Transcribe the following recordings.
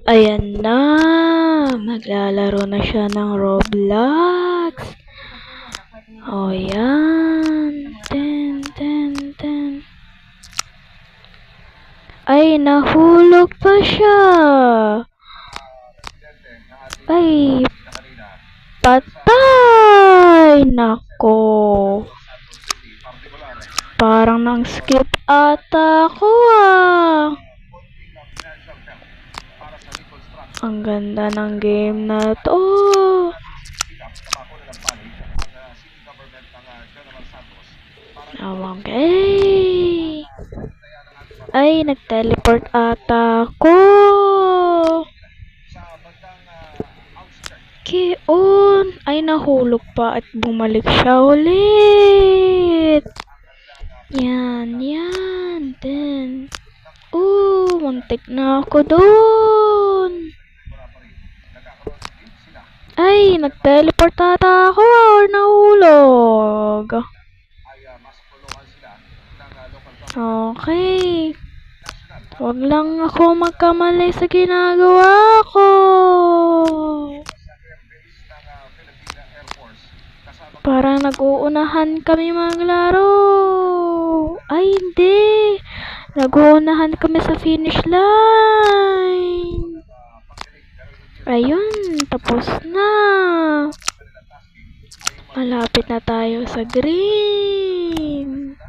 Ayan na, maglalaro na siya ng Roblox. O yan, ten. Ay, nahulog pa siya. Ay, patay. Nako. Parang nang skip ata ako ah. Ang ganda ng game na to. Okay. Ay, nag-teleport ata ako. Kion. Ay, nahulog pa at bumalik siya ulit. Yan. Then. Muntik na ako doon. Ay, nag-teleport ata ako or nahulog. Okay. Wag lang ako magkamali sa ginagawa ko. Parang nag-uunahan kami maglaro. Ay, hindi. Nag-uunahan kami sa finish line. Ayun, tapos na. Malapit na tayo sa green.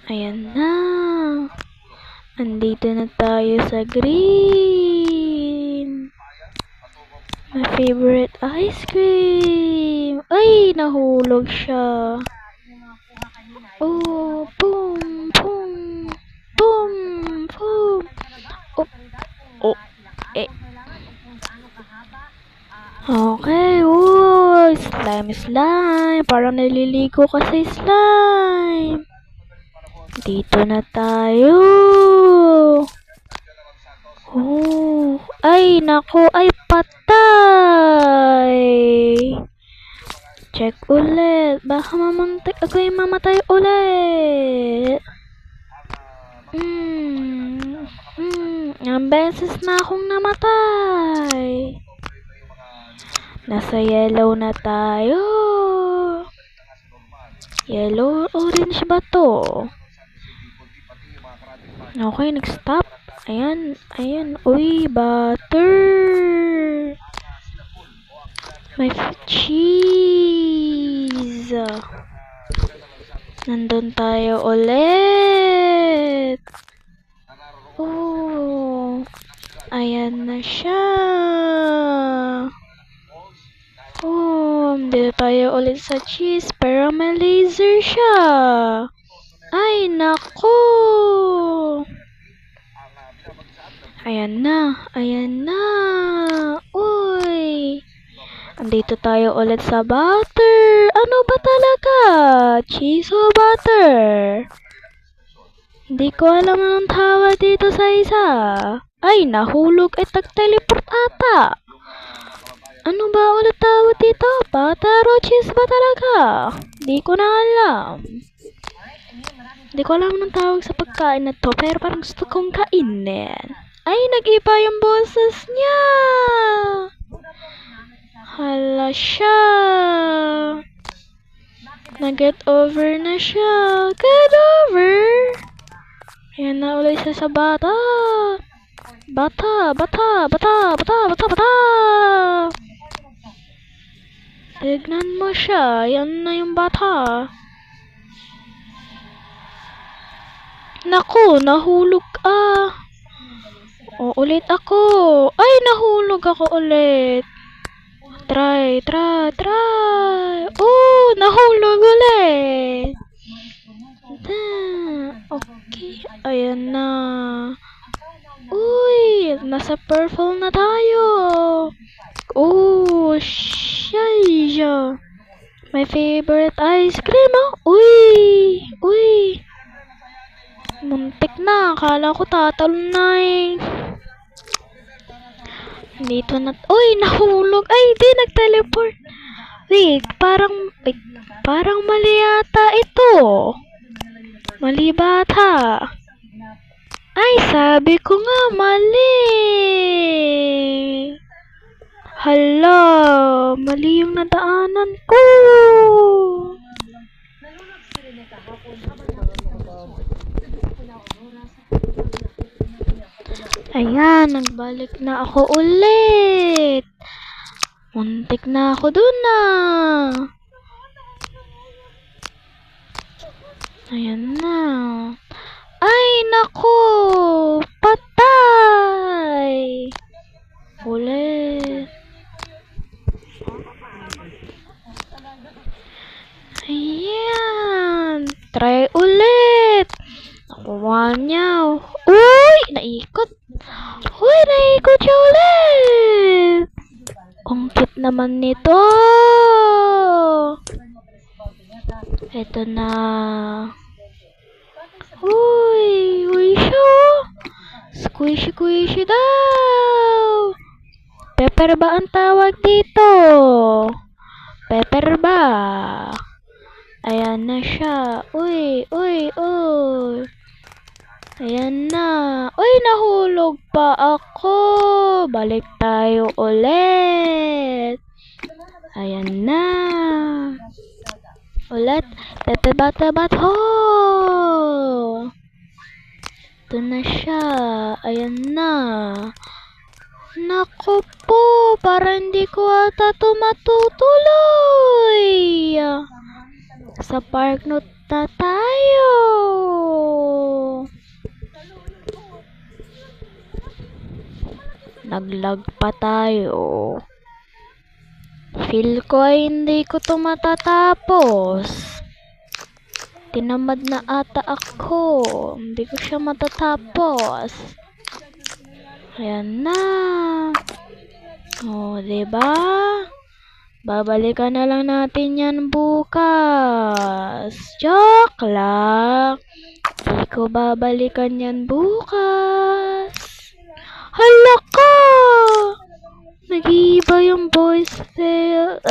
Ayan na. Andito na tayo sa green. My favorite ice cream. Ay, nahulog siya. Oh, boom. Okay, slime. Parang naliligo ka sa slime. Dito na tayo. Ay, naku, ay patay. Check ulit. Baka ako yung mamatay ulit. Ang beses na akong namatay. Nasa yellow na tayo. Yellow, orange ba to? Okay, nag-stop. Ayan. Uy, butter. May cheese. Nandun tayo ulit. Ayan na siya. Dito tayo ulit sa cheese. Pero may laser siya. Ay, nako. Ayan na. Uy. Andito tayo ulit sa butter. Ano ba talaga? Cheese o butter? Hindi ko alam anong tawag dito sa isa. Ay, nahulog at nag-teleport ata. Ano ba ulit tawag dito? Butter o cheese ba talaga? Hindi ko na alam. Hindi ko alam anong tawag sa pagkain na to, pero parang gusto kong kainin. Ay, nag-iba yung boses niya. Hala siya. Nag-get over na siya. Get over. Ayan na ulit siya sa bata. Bata. Tignan mo siya. Yan na yung bata. Naku, nahulog ulit ako. Ay, nahulog ako ulit. Try. Nahulog ulit. Okay, ayan na. Uy, nasa purple na tayo. Shaya. My favorite ice cream, Uy. Muntik na. Akala ko tatalon na eh. Dito na. Uy, nahulog. Ay, di nag-teleport. Wait, parang mali yata ito. Mali bata. Ay, sabi ko nga mali. Hala, mali yung nadaanan ko. Ayan, nagbalik na ako ulit. Muntik na ako dun ah. Ayan na. Ay, nako! Patay! Ulit. Ayan. Try ulit. Nakuha niya. Uy! Naikot. Uy! Naikot siya ulit. Ang cute naman nito. Ito na. Uy! Uy siya. Squishy squishy daw. Pepper ba ang tawag dito? Pepper ba? Ayan na siya. Uy, uy, uy. Ayan na. Uy, nahulog pa ako. Balik tayo ulit. Ayan na. Ulit. Pepe bata bat ho. Ito na siya. Ayan na. Naku po. Para hindi ko ata ito matutuloy. Sa park na tayo. Naglag pa tayo. Feel ko ay hindi ko to matatapos. Tinamad na ata ako. Hindi ko siya matatapos. Ayan na. O, diba? Babalikan na lang natin yan bukas. Joke lang. Hindi ko babalikan yan bukas. Hala ka! Nag-iiba yung voice there.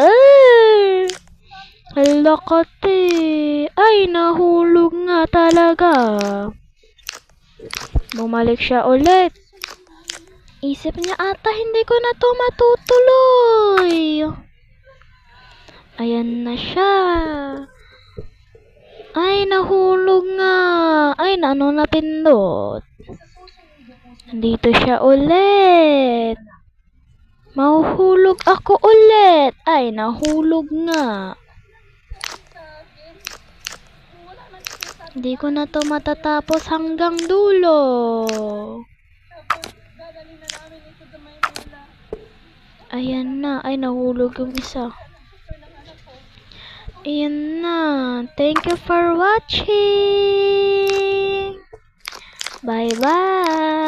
Hala ka te. Ay, nahulog nga talaga. Bumalik siya ulit. Isip niya ata hindi ko na to matutuloy. Ayan na siya. Ay, nahulog nga. Ay, ano napindot? Dito siya ulit. Mahuhulog ako ulit. Ay, nahulog nga. Hindi ko na to matatapos hanggang dulo. Ayan na. Ay, nahulog yung isa. Ayan na. Thank you for watching. Bye-bye.